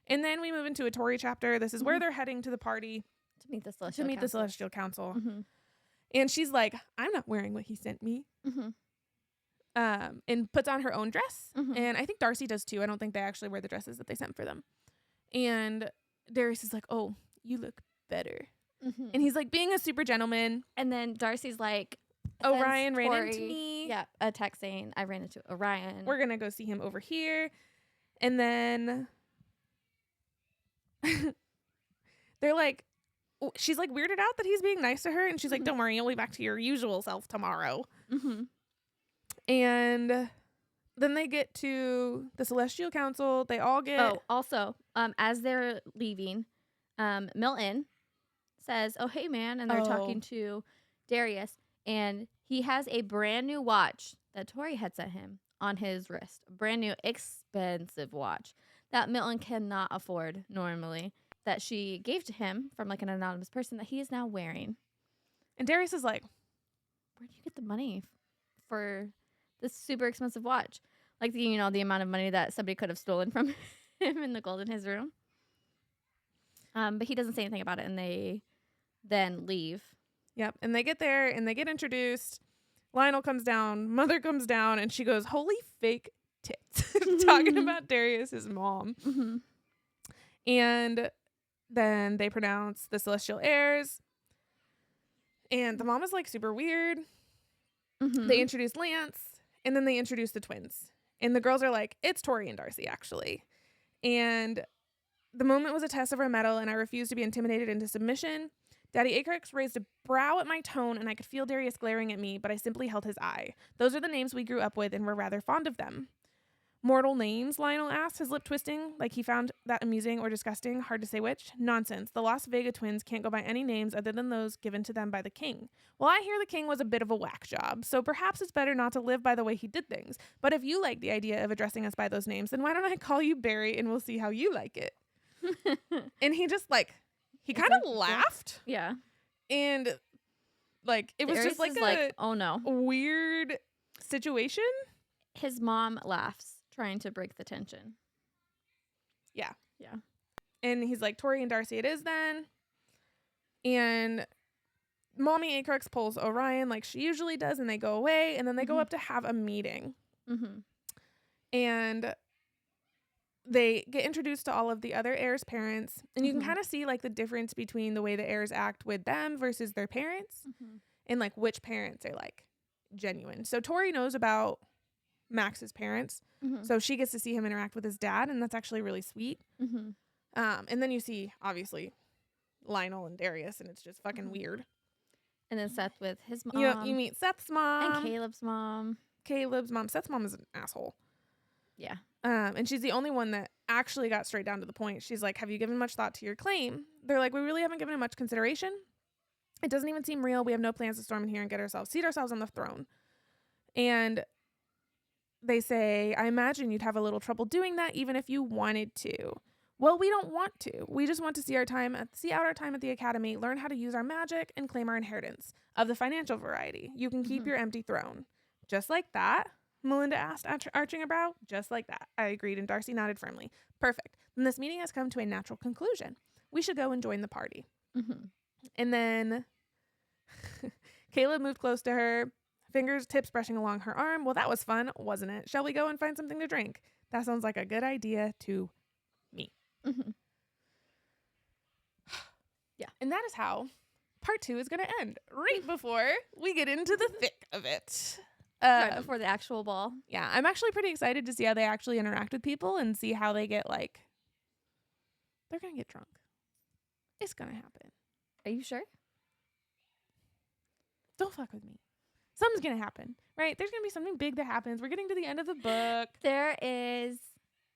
And then we move into a Tori chapter. This is where they're heading to the party
to meet the
Celestial Council. And she's like, I'm not wearing what he sent me. And puts on her own dress. And I think Darcy does too. I don't think they actually wear the dresses that they sent for them. And Darius is like, oh, you look better. And he's like being a super gentleman.
And then Darcy's like,
Orion ran into me.
Yeah, a text saying, I ran into Orion.
We're going to go see him over here. And then they're like, she's like weirded out that he's being nice to her. And she's like, don't worry, you'll be back to your usual self tomorrow. And then they get to the Celestial Council. They all get...
Oh, also, as they're leaving, Milton says, oh, hey, man. And they're talking to Darius. And he has a brand new watch that Tori had sent him on his wrist. A brand new expensive watch that Milton cannot afford normally, that she gave to him from like an anonymous person that he is now wearing.
And Darius is like,
where do you get the money for this super expensive watch? Like, the amount of money that somebody could have stolen from him in the gold in his room. But he doesn't say anything about it, and they then leave.
Yep. And they get there and they get introduced. Lionel comes down, Mother comes down, and she goes, holy fake tits. Talking about Darius's mom. And then they pronounce the Celestial Heirs. And the mom is like super weird. They introduce Lance, and then they introduce the twins. And the girls are like, it's Tori and Darcy, actually. And the moment was a test of our mettle, and I refused to be intimidated into submission. Daddy Acrix raised a brow at my tone, and I could feel Darius glaring at me, but I simply held his eye. Those are the names we grew up with, and were rather fond of them. Mortal names, Lionel asked, his lip twisting, like he found that amusing or disgusting, hard to say which. Nonsense. The Las Vega twins can't go by any names other than those given to them by the king. Well, I hear the king was a bit of a whack job, so perhaps it's better not to live by the way he did things. But if you like the idea of addressing us by those names, then why don't I call you Barry, and we'll see how you like it. And he just like, he kind of laughed.
Yeah.
And like, it was
Darius
just like
a oh no,
weird situation.
His mom laughs, trying to break the tension.
Yeah.
Yeah.
And he's like, Tori and Darcy it is then. And Mommy Acrix pulls Orion like she usually does, and they go away, and then they go up to have a meeting. And they get introduced to all of the other heirs' parents, and you can kind of see like the difference between the way the heirs act with them versus their parents, and like which parents are like genuine. So Tori knows about Max's parents, so she gets to see him interact with his dad, and that's actually really sweet. And then you see obviously Lionel and Darius, and it's just fucking weird. And
then Seth with his mom.
You meet Seth's mom
and Caleb's mom.
Seth's mom is an asshole.
Yeah.
And she's the only one that actually got straight down to the point. She's like, have you given much thought to your claim? They're like, we really haven't given it much consideration. It doesn't even seem real. We have no plans to storm in here and seat ourselves on the throne. And they say, I imagine you'd have a little trouble doing that even if you wanted to. Well, we don't want to. We just want to see out our time at the academy, learn how to use our magic, and claim our inheritance of the financial variety. You can keep your empty throne. Just like that, Melinda asked, arching a brow. Just like that, I agreed, and Darcy nodded firmly. Perfect. Then this meeting has come to a natural conclusion. We should go and join the party. And then Caleb moved close to her, tips brushing along her arm. Well, that was fun, wasn't it? Shall we go and find something to drink? That sounds like a good idea to me. Yeah. And that is how part 2 is going to end, right before we get into the thick of it.
Right before the actual ball.
Yeah, I'm actually pretty excited to see how they actually interact with people and see how they get, like, they're going to get drunk. It's going to happen.
Are you sure?
Don't fuck with me. Something's going to happen, right? There's going to be something big that happens. We're getting to the end of the book.
There is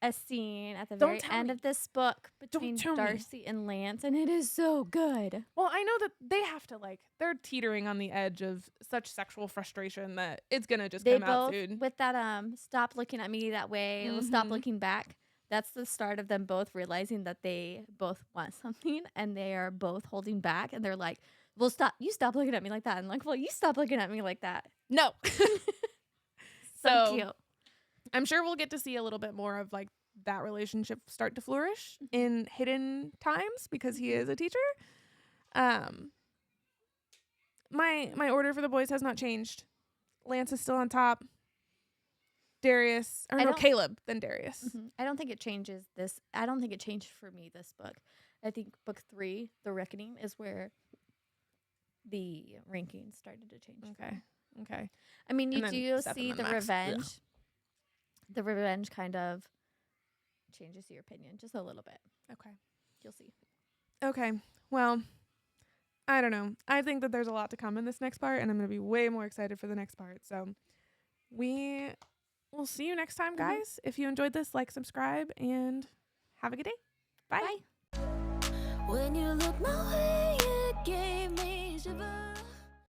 a scene at the very end of this book between Darcy and Lance, and it is so good.
Well, I know that they have to, like, they're teetering on the edge of such sexual frustration that it's going to just come out soon.
With that, stop looking at me that way, stop looking back. That's the start of them both realizing that they both want something, and they are both holding back, and they're like, well, you stop looking at me like that. And like, well, you stop looking at me like that.
No.
So cute.
I'm sure we'll get to see a little bit more of like that relationship start to flourish in hidden times because he is a teacher. My order for the boys has not changed. Lance is still on top. Caleb, then Darius.
I don't think it changes this. I don't think it changed for me this book. I think book 3, The Reckoning, is where the rankings started to change.
Okay.
I mean, you do see the revenge. Ugh. The revenge kind of changes your opinion just a little bit.
Okay.
You'll see.
Okay. Well, I don't know. I think that there's a lot to come in this next part, and I'm going to be way more excited for the next part. So we will see you next time, guys. If you enjoyed this, like, subscribe, and have a good day. Bye.
Bye.
When you look my way, it gave me shivers.